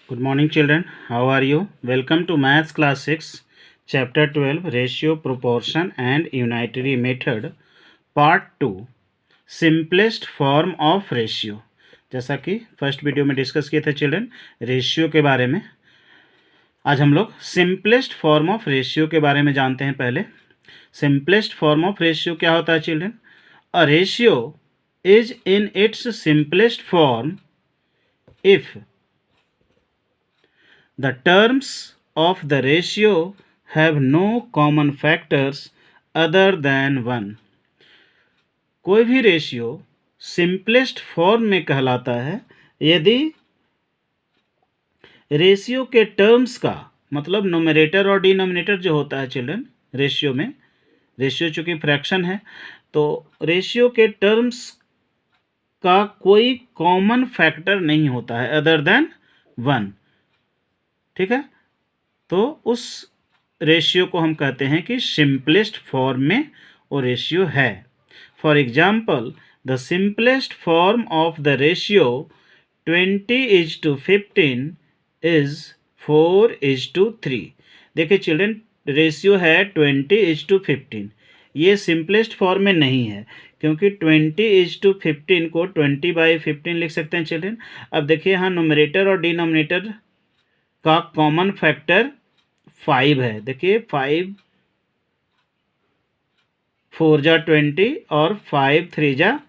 Good morning, children. How are you? Welcome to Maths Class 6, Chapter 12, Ratio, Proportion and Unitary Method, Part 2, Simplest Form of Ratio. जैसा कि first video में discuss किए थे children, ratio के बारे में। आज हम लोग सिंपलेस्ट फॉर्म ऑफ रेशियो के बारे में जानते हैं। पहले सिंपलेस्ट फॉर्म ऑफ रेशियो क्या होता है children? A ratio is in its simplest form if the terms of the ratio have no common factors other than 1. कोई भी रेशियो सिंपलेस्ट फॉर्म में कहलाता है यदि रेशियो के टर्म्स का मतलब नोमिनेटर और डिनोमिनेटर जो होता है चिल्ड्रन रेशियो में, रेशियो चूंकि फ्रैक्शन है तो रेशियो के टर्म्स का कोई कॉमन फैक्टर नहीं होता है अदर देन 1। ठीक है, तो उस रेशियो को हम कहते हैं कि सिंपलेस्ट फॉर्म में वो रेशियो है। For example, the simplest form of the ratio 20:15 is 4:3। देखिए चिल्ड्रन, रेशियो है 20:15। ये सिंपलेस्ट फॉर्म में नहीं है क्योंकि 20:15 को 20/15 लिख सकते हैं चिल्ड्रन। अब देखिए यहाँ नोमिनेटर और डिनोमिनेटर का कॉमन फैक्टर 5 है। देखिए 5 4 जा 20 और 5 3 जा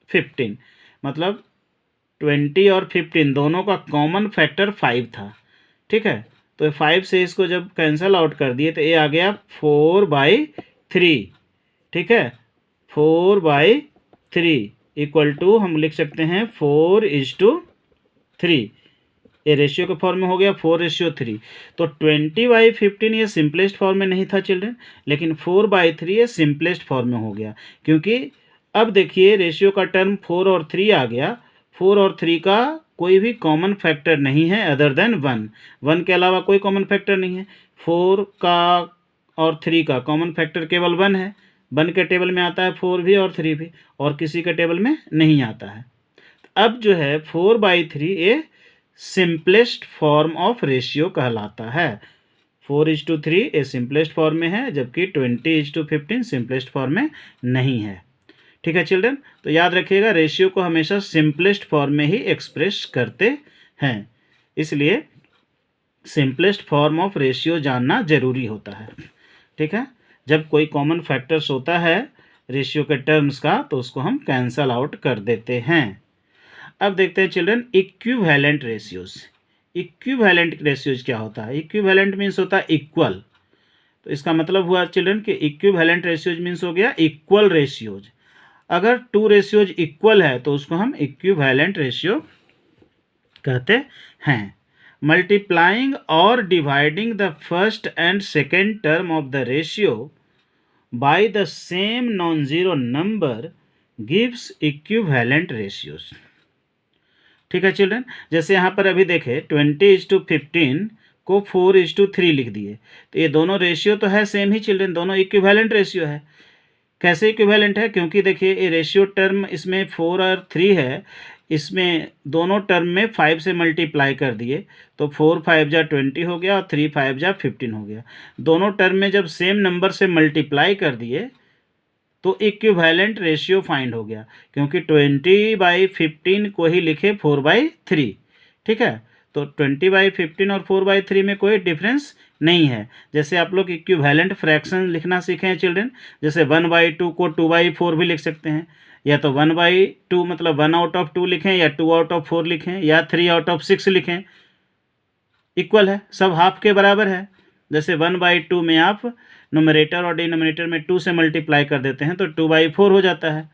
15, मतलब 20 और 15 दोनों का कॉमन फैक्टर 5 था। ठीक है, तो 5 से इसको जब कैंसिल आउट कर दिए तो ये आ गया 4/3। ठीक है, 4/3 इक्वल टू हम लिख सकते हैं 4:3। ये रेशियो के फॉर्म में हो गया 4:3। तो 20/15 ये सिंपलेस्ट फॉर्म में नहीं था चिल्ड्रन, लेकिन 4/3 ये सिंपलेस्ट फॉर्म में हो गया क्योंकि अब देखिए रेशियो का टर्म 4 और 3 आ गया। 4 और 3 का कोई भी कॉमन फैक्टर नहीं है अदर देन 1। 1 के अलावा कोई कॉमन फैक्टर नहीं है। 4 का और 3 का कॉमन फैक्टर केवल 1 है। 1 के टेबल में आता है 4 भी और 3 भी, और किसी के टेबल में नहीं आता है। अब जो है 4/3 ये सिंपलेस्ट फॉर्म ऑफ रेशियो कहलाता है। 4:3 ये सिंपलेस्ट फॉर्म में है जबकि 20:15 सिंपलेस्ट फॉर्म में नहीं है। ठीक है चिल्ड्रन, तो याद रखिएगा रेशियो को हमेशा सिंपलेस्ट फॉर्म में ही एक्सप्रेस करते हैं, इसलिए सिंपलेस्ट फॉर्म ऑफ रेशियो जानना जरूरी होता है। ठीक है, जब कोई कॉमन फैक्टर्स होता है रेशियो के टर्म्स का तो उसको हम कैंसल आउट कर देते हैं। अब देखते हैं children equivalent ratios. Equivalent ratios क्या होता है? इक्विवेलेंट मीन्स होता है इक्वल। तो इसका मतलब हुआ चिल्ड्रन कि इक्विवेलेंट रेशियोज मीन्स हो गया इक्वल रेशियोज। अगर 2 रेशियोज इक्वल है तो उसको हम इक्विवेलेंट रेशियो कहते हैं। मल्टीप्लाइंग और dividing the first and second term of the ratio by the same non zero number gives equivalent ratios. ठीक है चिल्ड्रन, जैसे यहाँ पर अभी देखे 20:15 को 4:3 लिख दिए, तो ये दोनों रेशियो तो है सेम ही चिल्ड्रन, दोनों इक्विवेलेंट रेशियो है। कैसे इक्विवेलेंट है? क्योंकि देखिए ये रेशियो टर्म इसमें 4 और 3 है, इसमें दोनों टर्म में 5 से मल्टीप्लाई कर दिए तो 4 5 जा 20 हो गया और 3 5 जा 15 हो गया। दोनों टर्म में जब सेम नंबर से मल्टीप्लाई कर दिए तो इक्विवेलेंट रेशियो फाइंड हो गया क्योंकि 20/15 को ही लिखे 4/3। ठीक है, तो 20/15 और 4/3 में कोई डिफरेंस नहीं है। जैसे आप लोग इक्विवेलेंट फ्रैक्शन लिखना सीखे हैं चिल्ड्रन, जैसे 1/2 को 2/4 भी लिख सकते हैं, या तो 1/2 मतलब 1 आउट ऑफ 2 लिखें, या 2 आउट ऑफ 4 लिखें, या 3 आउट ऑफ 6 लिखें। इक्वल है, सब हाफ के बराबर है। जैसे 1/2 में आप नोमिनेटर और डिनोमिनेटर में 2 से मल्टीप्लाई कर देते हैं तो 2/4 हो जाता है।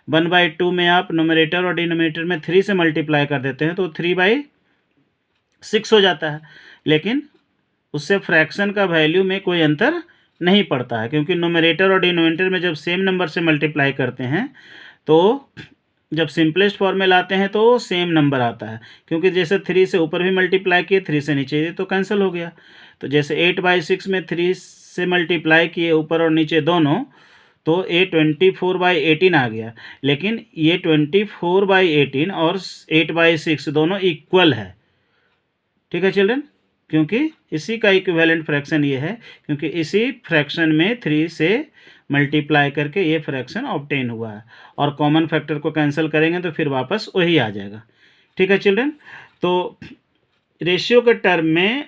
1/2 में आप नोमिनेटर और डिनोमिनेटर में 3 से मल्टीप्लाई कर देते हैं तो 3/6 हो जाता है। लेकिन उससे फ्रैक्शन का वैल्यू में कोई अंतर नहीं पड़ता है क्योंकि नोमिनेटर और डिनोमिनेटर में जब सेम नंबर से मल्टीप्लाई करते हैं तो जब सिंपलेस्ट फॉर्म में लाते हैं तो सेम नंबर आता है, क्योंकि जैसे 3 से ऊपर भी मल्टीप्लाई किए 3 से नीचे तो कैंसिल हो गया। तो जैसे 8/6 में 3 से मल्टीप्लाई किए ऊपर और नीचे दोनों तो ये 24/18 आ गया, लेकिन ये 24/18 और 8/6 दोनों इक्वल है। ठीक है चिल्ड्रन, क्योंकि इसी का इक्विवेलेंट फ्रैक्शन ये है, क्योंकि इसी फ्रैक्शन में 3 से मल्टीप्लाई करके ये फ्रैक्शन ऑब्टेन हुआ है, और कॉमन फैक्टर को कैंसिल करेंगे तो फिर वापस वही आ जाएगा। ठीक है चिल्ड्रन, तो रेशियो के टर्म में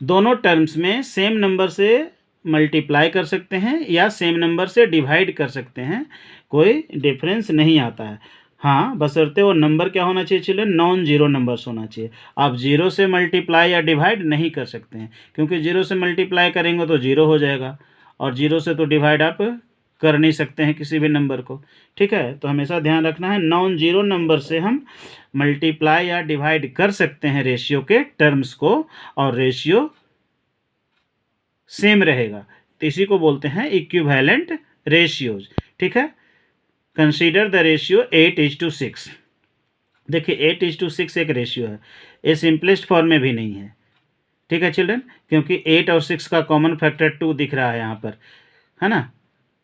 दोनों टर्म्स में सेम नंबर से मल्टीप्लाई कर सकते हैं या सेम नंबर से डिवाइड कर सकते हैं, कोई डिफरेंस नहीं आता है। हाँ, बशर्ते वो नंबर क्या होना चाहिए चिल्ड्रन, नॉन जीरो नंबर्स होना चाहिए। आप जीरो से मल्टीप्लाई या डिवाइड नहीं कर सकते हैं, क्योंकि जीरो से मल्टीप्लाई करेंगे तो जीरो हो जाएगा, और जीरो से तो डिवाइड आप कर नहीं सकते हैं किसी भी नंबर को। ठीक है, तो हमेशा ध्यान रखना है, नॉन जीरो नंबर से हम मल्टीप्लाई या डिवाइड कर सकते हैं रेशियो के टर्म्स को, और रेशियो सेम रहेगा, तो इसी को बोलते हैं इक्विवेलेंट रेशियोज। ठीक है, कंसीडर द रेशियो 8:6। देखिए 8:6 एक रेशियो है, ये सिंपलेस्ट फॉर्म में भी नहीं है। ठीक है चिल्ड्रन, क्योंकि 8 और 6 का कॉमन फैक्टर 2 दिख रहा है यहाँ पर, है ना,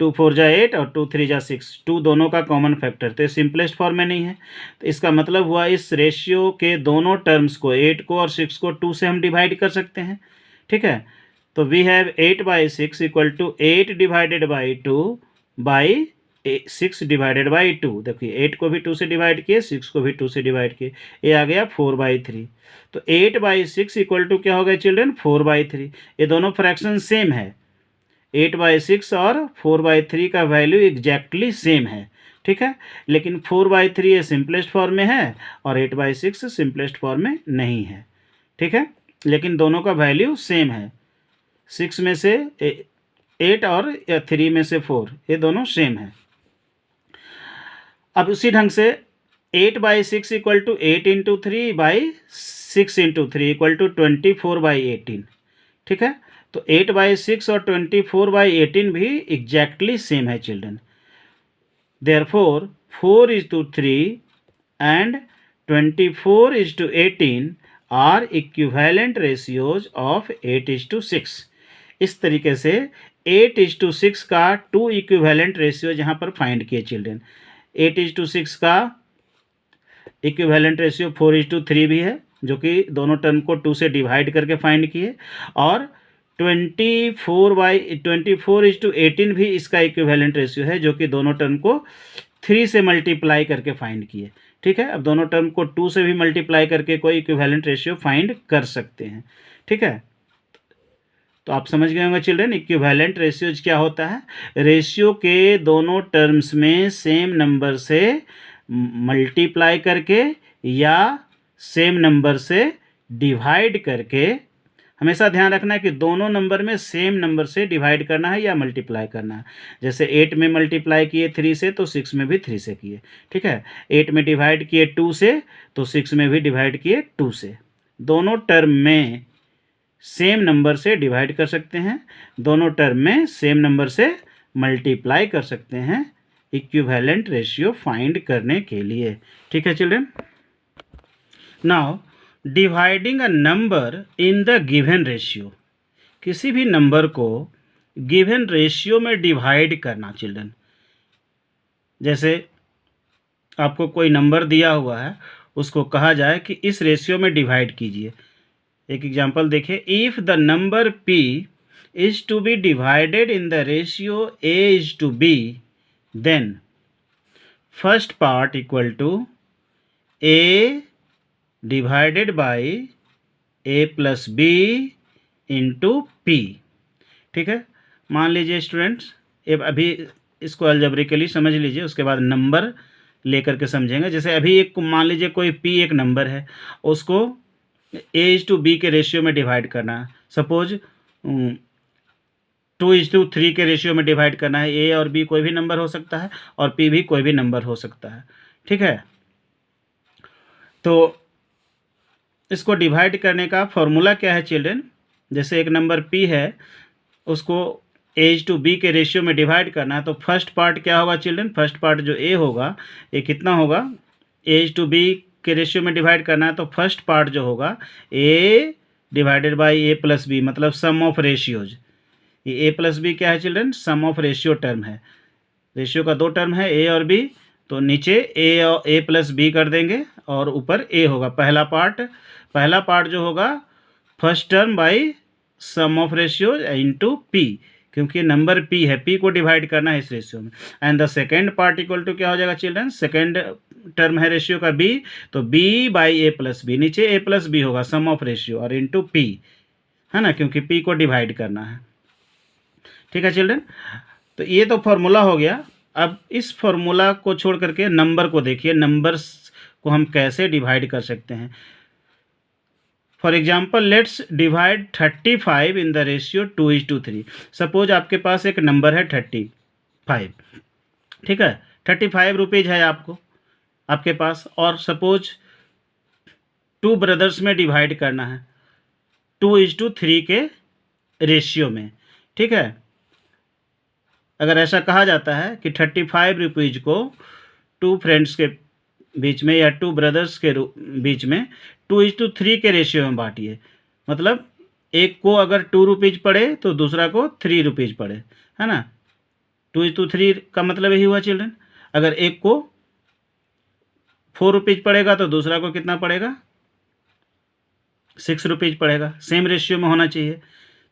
2 4 जा 8 और 2 3 जा 6, 2 दोनों का कॉमन फैक्टर, तो ये सिंपलेस्ट फॉर्म में नहीं है। तो इसका मतलब हुआ इस रेशियो के दोनों टर्म्स को, 8 को और 6 को 2 से हम डिवाइड कर सकते हैं। ठीक है, तो we have 8/6 equal to 8 divided by 2 by 6 divided by 2। देखिए 8 को भी 2 से डिवाइड किए, 6 को भी 2 से डिवाइड किए, ये आ गया 4/3। तो 8/6 इक्वल टू क्या हो गया चिल्ड्रन, 4/3। ये दोनों फ्रैक्शन सेम है, 8/6 और 4/3 का वैल्यू एग्जैक्टली सेम है। ठीक है, लेकिन 4/3 ये सिंपलेस्ट फॉर्म में है और 8/6 सिंपलेस्ट फॉर्म में नहीं है। ठीक है, लेकिन दोनों का वैल्यू सेम है, 6 में से 8 और 3 में से 4, ये दोनों सेम है। अब उसी ढंग से 8/6 equal to 8 into 3/6 into 3 equal to 24/18। ठीक है, तो 8/6 और 24/18 भी एग्जैक्टली सेम है children. Therefore 4:3 and 24:18 are equivalent ratios of 8:6। इस तरीके से 8:6 का 2 इक्विवेलेंट रेशियो यहाँ पर फाइंड किए चिल्ड्रन। 8:6 का इक्विवेलेंट रेशियो 4:3 भी है, जो कि दोनों टर्म को 2 से डिवाइड करके फाइंड किए, और 24/18 भी इसका इक्विवेलेंट रेशियो है, जो कि दोनों टर्म को 3 से मल्टीप्लाई करके फाइंड किए। ठीक है, अब दोनों टर्म को 2 से भी मल्टीप्लाई करके कोई इक्विवेलेंट रेशियो फाइंड कर सकते हैं। ठीक है, तो आप समझ गए होंगे चिल्ड्रन इक्विवेलेंट रेशियोज क्या होता है। रेशियो के दोनों टर्म्स में सेम नंबर से मल्टीप्लाई करके या सेम नंबर से डिवाइड करके, हमेशा ध्यान रखना है कि दोनों नंबर में सेम नंबर से डिवाइड करना है या मल्टीप्लाई करना है। जैसे 8 में मल्टीप्लाई किए 3 से, तो 6 में भी 3 से किए। ठीक है, 8 में डिवाइड किए 2 से, तो 6 में भी डिवाइड किए 2 से। दोनों टर्म में सेम नंबर से डिवाइड कर सकते हैं, दोनों टर्म में सेम नंबर से मल्टीप्लाई कर सकते हैं इक्विवेलेंट रेशियो फाइंड करने के लिए। ठीक है children, now dividing a number in the given ratio, किसी भी नंबर को गिवन रेशियो में डिवाइड करना चिल्ड्रन। जैसे आपको कोई नंबर दिया हुआ है, उसको कहा जाए कि इस रेशियो में डिवाइड कीजिए। एक एग्जांपल देखिए, if the number p is to be divided in the ratio a is to b, then first part equal to a divided by a plus b into p। ठीक है, मान लीजिए students, अभी इसको algebraically समझ लीजिए, उसके बाद नंबर लेकर के समझेंगे। जैसे अभी एक मान लीजिए कोई p एक नंबर है, उसको a:b के रेशियो में डिवाइड करना है। सपोज 2:3 के रेशियो में डिवाइड करना है। a और b कोई भी नंबर हो सकता है और p भी कोई भी नंबर हो सकता है। ठीक है, तो इसको डिवाइड करने का फॉर्मूला क्या है चिल्ड्रन। जैसे एक नंबर p है, उसको a:b के रेशियो में डिवाइड करना है, तो फर्स्ट पार्ट क्या होगा चिल्ड्रन, फर्स्ट पार्ट जो a होगा, ये कितना होगा, a:b के रेशियो में डिवाइड करना है, तो फर्स्ट पार्ट जो होगा a divided by a plus b, मतलब सम ऑफ रेशियोज। ये a प्लस b क्या है children, sum of ratio term है। रेशियो का 2 टर्म है a और b, तो नीचे a और a प्लस b कर देंगे और ऊपर a होगा। पहला पार्ट पहला पार्ट जो होगा first term by sum of ratio into P, क्योंकि नंबर पी है, पी को डिवाइड करना है इस रेशियो में। And the second part equal to क्या हो जाएगा चिल्ड्रन, सेकेंड टर्म है रेशियो का बी, तो B by A plus B, नीचे ए प्लस बी होगा सम ऑफ रेशियो और इनटू पी, है ना, क्योंकि पी को डिवाइड करना है। ठीक है चिल्ड्रन, तो ये तो फॉर्मूला हो गया। अब इस फॉर्मूला को छोड़ करके नंबर को देखिए, नंबर्स को हम कैसे डिवाइड कर सकते हैं। For example let's divide 35 in the ratio 2:3। Suppose आपके पास एक नंबर है 35, ठीक है, 35 रुपीज़ है आपके पास, और सपोज 2 ब्रदर्स में डिवाइड करना है 2:3 के रेशियो में। ठीक है, अगर ऐसा कहा जाता है कि 35 रुपीज़ को 2 फ्रेंड्स के बीच में या 2 ब्रदर्स के बीच में 2:3 के रेशियो में बांटिए, मतलब एक को अगर 2 रुपीज़ पड़े तो दूसरा को 3 रुपीज़ पड़े, है ना। 2:3 का मतलब यही हुआ चिल्ड्रन। अगर एक को 4 रुपीज़ पड़ेगा तो दूसरा को कितना पड़ेगा, 6 रुपीज़ पड़ेगा। सेम रेशियो में होना चाहिए।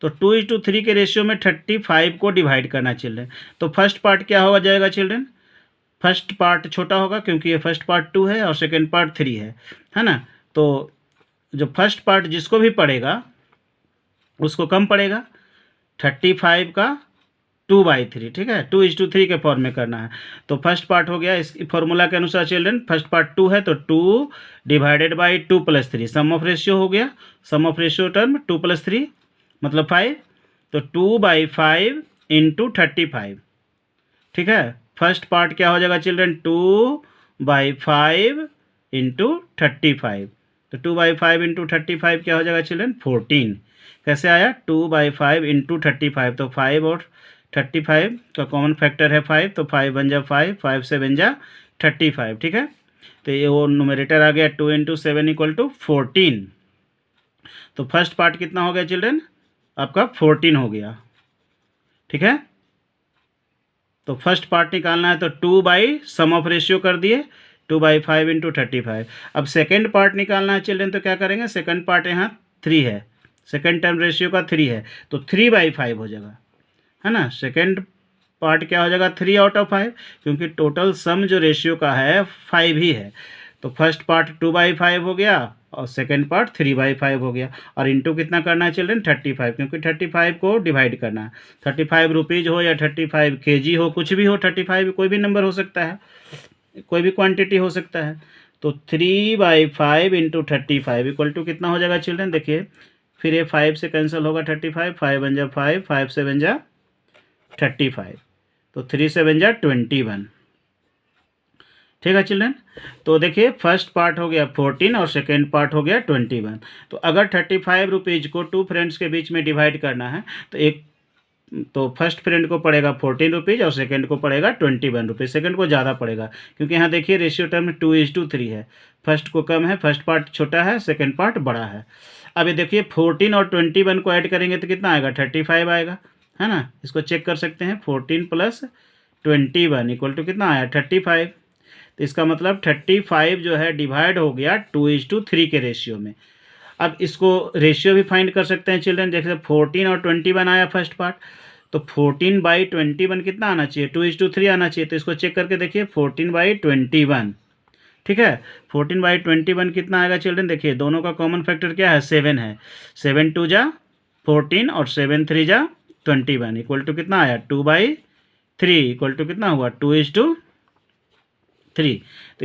तो 2:3 के रेशियो में 35 को डिवाइड करना चिल्ड्रन। तो फर्स्ट पार्ट क्या होगा जाएगा चिल्ड्रन, फर्स्ट पार्ट छोटा होगा क्योंकि ये फर्स्ट पार्ट 2 है और सेकेंड पार्ट 3 है ना। तो जो फर्स्ट पार्ट जिसको भी पड़ेगा उसको कम पड़ेगा, 35 का 2/3, ठीक है, 2:3 के फॉर्म में करना है। तो फर्स्ट पार्ट हो गया इस फॉर्मूला के अनुसार चिल्ड्रन, फर्स्ट पार्ट 2 है तो 2 divided by 2 + 3, sum of ratio हो गया, सम ऑफ रेशियो टर्म 2 + 3 मतलब 5, तो 2/5 इंटू 35। ठीक है, फर्स्ट पार्ट क्या हो जाएगा चिल्ड्रन, 2/5 इंटू 35, तो 2/5 इंटू 35 क्या हो जाएगा चिल्ड्रन, 14। कैसे आया, 2/5 इंटू 35, तो 5 और 35 का कॉमन फैक्टर है 5, तो 5 बन जा 5, 5 से बन जा 35। ठीक है, तो ये वो न्यूमरेटर आ गया 2 × 7 = 14। तो फर्स्ट पार्ट कितना हो गया चिल्ड्रन, आपका 14 हो गया। ठीक है, तो फर्स्ट पार्ट निकालना है तो 2 बाई सम ऑफ रेशियो कर दिए, 2/5 इंटू 35। अब सेकेंड पार्ट निकालना है चिल्ड्रन, तो क्या करेंगे, सेकेंड पार्ट यहाँ 3 है, सेकेंड टर्म रेशियो का 3 है, तो 3/5 हो जाएगा, है ना। सेकेंड पार्ट क्या हो जाएगा, 3/5, क्योंकि टोटल सम जो रेशियो का है 5 ही है। तो फर्स्ट पार्ट 2/5 हो गया और सेकेंड पार्ट 3/5 हो गया, और इंटू कितना करना है चिल्ड्रन, 35, क्योंकि 35 को डिवाइड करना है। 35 रुपीज़ हो या 35 kg हो, कुछ भी हो, 35 कोई भी नंबर हो सकता है, कोई भी क्वांटिटी हो सकता है। तो 3/5 इंटू 35 इक्वल टू कितना हो जाएगा चिल्ड्रन, देखिए फिर ये 5 से कैंसिल होगा, 35, 5 बन जा 5, 5 से बन जा 35, तो 3 से बन जा 21। ठीक है चिल्ड्रन, तो देखिए फर्स्ट पार्ट हो गया 14 और सेकेंड पार्ट हो गया 21। तो अगर 35 रुपीज़ को 2 फ्रेंड्स के बीच में डिवाइड करना है तो फर्स्ट फ्रेंड को पड़ेगा 14 रुपीज़ और सेकेंड को पड़ेगा 21 रुपीज़। सेकेंड को ज़्यादा पड़ेगा क्योंकि यहाँ देखिए रेशियो टर्म 2:3 है, फर्स्ट को कम है, फर्स्ट पार्ट छोटा है, सेकेंड पार्ट बड़ा है। अब ये देखिए 14 और 21 को ऐड करेंगे तो कितना आएगा, 35 आएगा, है ना। इसको चेक कर सकते हैं, 14 + 21 इक्वल टू कितना आया, 35। तो इसका मतलब 35 जो है डिवाइड हो गया 2:3 के रेशियो में। अब इसको रेशियो भी फाइंड कर सकते हैं चिल्ड्रन, जैसे 14 और 21 आया फर्स्ट पार्ट, तो 14/21 कितना आना चाहिए, 2:3 आना चाहिए। तो इसको चेक करके देखिए 14/21, ठीक है, 14/21 कितना आएगा चिल्ड्रन, देखिए दोनों का कॉमन फैक्टर क्या है, 7 है, 7 2 जा 14 और 7 3 जा 21 इक्वल टू कितना आया, 2/3 इक्वल टू कितना हुआ, 2:3। तो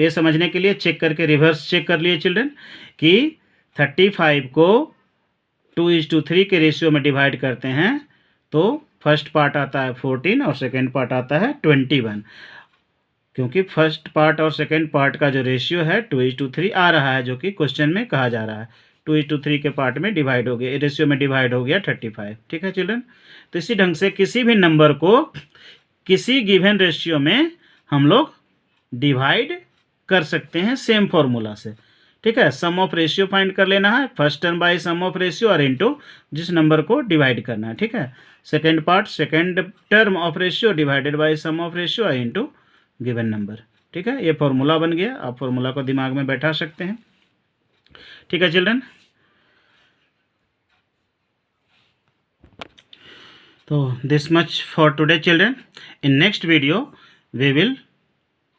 ये समझने के लिए चेक करके रिवर्स चेक कर लिए चिल्ड्रन कि 35 को 2:3 के रेशियो में डिवाइड करते हैं तो फर्स्ट पार्ट आता है 14 और सेकेंड पार्ट आता है 21, क्योंकि फर्स्ट पार्ट और सेकेंड पार्ट का जो रेशियो है 2:3 आ रहा है, जो कि क्वेश्चन में कहा जा रहा है। 2:3 के पार्ट में डिवाइड हो गया, रेशियो में डिवाइड हो गया 35। ठीक है चिल्ड्रन, तो इसी ढंग से किसी भी नंबर को किसी गिवन रेशियो में हम लोग डिवाइड कर सकते हैं सेम फॉर्मूला से। ठीक है, सम ऑफ रेशियो फाइंड कर लेना है, first term by sum of ratio और इनटू जिस नंबर को डिवाइड करना है। ठीक है, second part second term of ratio divided by sum of ratio और इनटू गिवन नंबर। ठीक है, ये फॉर्मूला बन गया, आप फॉर्मूला को दिमाग में बैठा सकते हैं। ठीक है children, So this much for today, children. In next video we will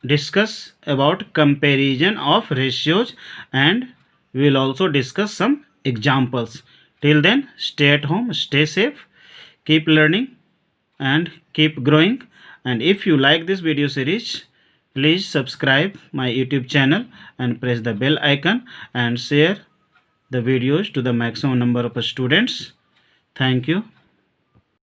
discuss about comparison of ratios, and we will also discuss some examples. Till then, stay at home, stay safe, keep learning and keep growing. And if you like this video series, please subscribe my YouTube channel and press the bell icon and share the videos to the maximum number of students. Thank you.